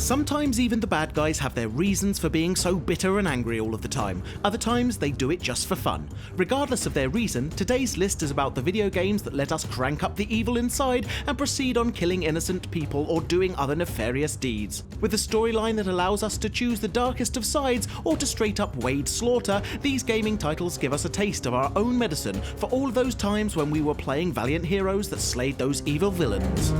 Sometimes even the bad guys have their reasons for being so bitter and angry all of the time. Other times they do it just for fun. Regardless of their reason, today's list is about the video games that let us crank up the evil inside and proceed on killing innocent people or doing other nefarious deeds. With a storyline that allows us to choose the darkest of sides or to straight up wade slaughter, these gaming titles give us a taste of our own medicine for all of those times when we were playing valiant heroes that slayed those evil villains.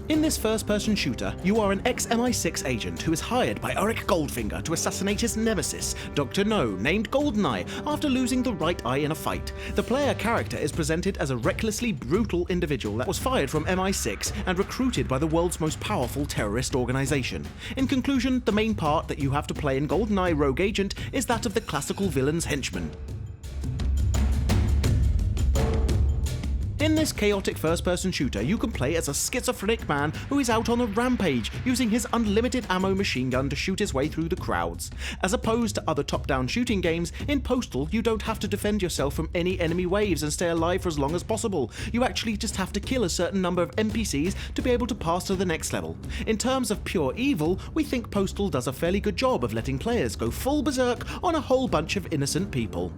In this first-person shooter, you are an ex-MI6 agent who is hired by Ulrich Goldfinger to assassinate his nemesis, Dr. No, named GOLDENEYE, after losing the right eye in a fight. The player character is presented as a recklessly brutal individual that was fired from MI6 and recruited by the world's most powerful terrorist organization. In conclusion, the main part that you have to play in GoldenEye Rogue Agent is that of the classical villain's henchman. In this chaotic first-person shooter, you can play as a schizophrenic man who is out on a rampage, using his unlimited ammo machine gun to shoot his way through the crowds. As opposed to other top-down shooting games, in Postal you don't have to defend yourself from any enemy waves and stay alive for as long as possible. You actually just have to kill a certain number of NPCs to be able to pass to the next level. In terms of pure evil, we think Postal does a fairly good job of letting players go full berserk on a whole bunch of innocent people.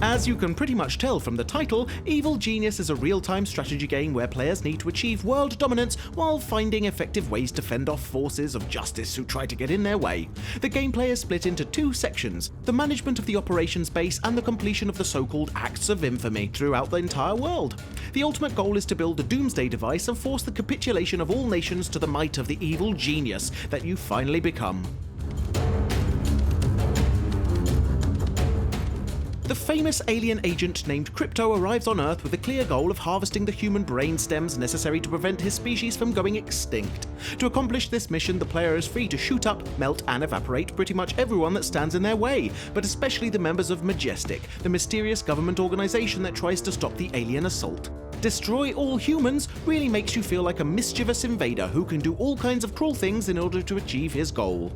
As you can pretty much tell from the title, Evil Genius is a real-time strategy game where players need to achieve world dominance while finding effective ways to fend off forces of justice who try to get in their way. The gameplay is split into two sections: the management of the operations base and the completion of the so-called Acts of Infamy throughout the entire world. The ultimate goal is to build a doomsday device and force the capitulation of all nations to the might of the evil genius that you finally become. The famous alien agent named Crypto arrives on Earth with the clear goal of harvesting the human brain stems necessary to prevent his species from going extinct. To accomplish this mission, the player is free to shoot up, melt and evaporate pretty much everyone that stands in their way, but especially the members of Majestic, the mysterious government organization that tries to stop the alien assault. Destroy all humans really makes you feel like a mischievous invader who can do all kinds of cruel things in order to achieve his goal.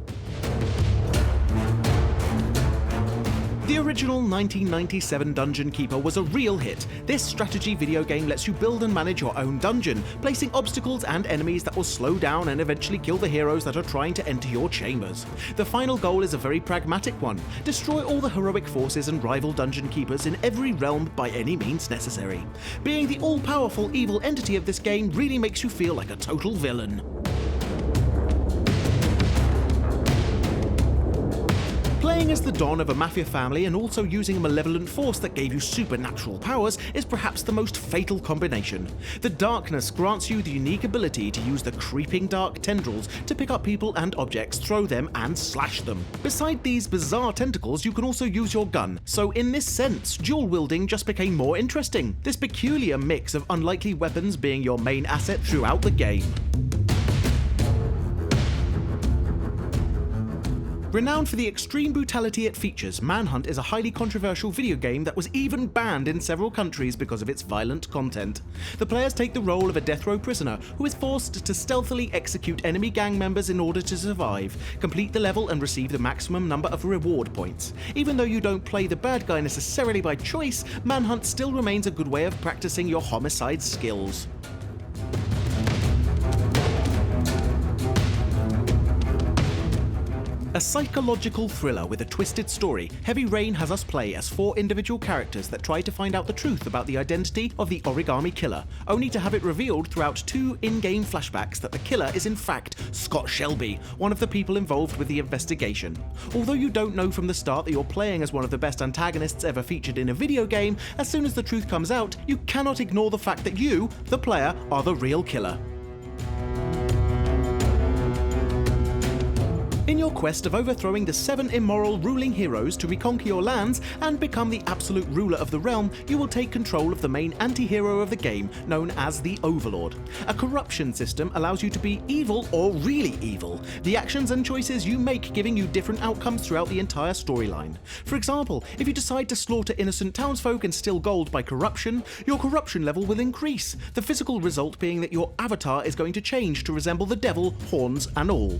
The original 1997 Dungeon Keeper was a real hit. This strategy video game lets you build and manage your own dungeon, placing obstacles and enemies that will slow down and eventually kill the heroes that are trying to enter your chambers. The final goal is a very pragmatic one: destroy all the heroic forces and rival dungeon keepers in every realm by any means necessary. Being the all-powerful evil entity of this game really makes you feel like a total villain. Playing as the Don of a mafia family and also using a malevolent force that gave you supernatural powers is perhaps the most fatal combination. The darkness grants you the unique ability to use the creeping dark tendrils to pick up people and objects, throw them and slash them. Beside these bizarre tentacles, you can also use your gun, so in this sense, dual wielding just became more interesting, this peculiar mix of unlikely weapons being your main asset throughout the game. Renowned for the extreme brutality it features, Manhunt is a highly controversial video game that was even banned in several countries because of its violent content. The players take the role of a death row prisoner who is forced to stealthily execute enemy gang members in order to survive, complete the level and receive the maximum number of reward points. Even though you don't play the bad guy necessarily by choice, Manhunt still remains a good way of practicing your homicide skills. A psychological thriller with a twisted story, Heavy Rain has us play as 4 individual characters that try to find out the truth about the identity of the origami killer, only to have it revealed throughout 2 in-game flashbacks that the killer is in fact Scott Shelby, one of the people involved with the investigation. Although you don't know from the start that you're playing as one of the best antagonists ever featured in a video game, as soon as the truth comes out, you cannot ignore the fact that you, the player, are the real killer. In your quest of overthrowing the 7 immoral ruling heroes to reconquer your lands and become the absolute ruler of the realm, you will take control of the main anti-hero of the game, known as the Overlord. A corruption system allows you to be evil or really evil, the actions and choices you make giving you different outcomes throughout the entire storyline. For example, if you decide to slaughter innocent townsfolk and steal gold by corruption, your corruption level will increase, the physical result being that your avatar is going to change to resemble the devil, horns and all.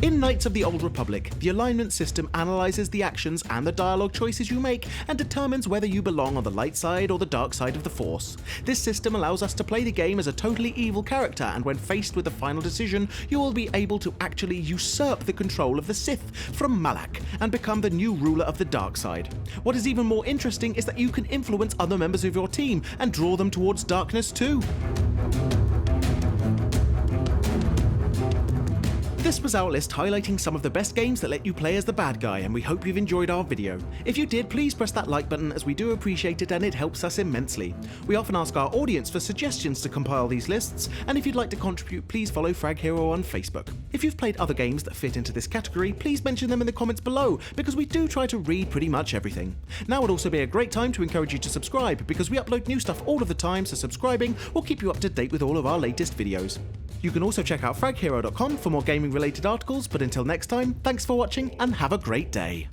In Knights of the Old Republic, the alignment system analyzes the actions and the dialogue choices you make and determines whether you belong on the light side or the dark side of the Force. This system allows us to play the game as a totally evil character, and when faced with the final decision, you will be able to actually usurp the control of the Sith from Malak and become the new ruler of the dark side. What is even more interesting is that you can influence other members of your team and draw them towards darkness too. This was our list highlighting some of the best games that let you play as the bad guy, and we hope you've enjoyed our video. If you did, please press that like button, as we do appreciate it and it helps us immensely. We often ask our audience for suggestions to compile these lists, and if you'd like to contribute, please follow Frag Hero on Facebook. If you've played other games that fit into this category, please mention them in the comments below, because we do try to read pretty much everything. Now would also be a great time to encourage you to subscribe, because we upload new stuff all of the time, so subscribing will keep you up to date with all of our latest videos. You can also check out fraghero.com for more gaming related articles, but until next time, thanks for watching and have a great day.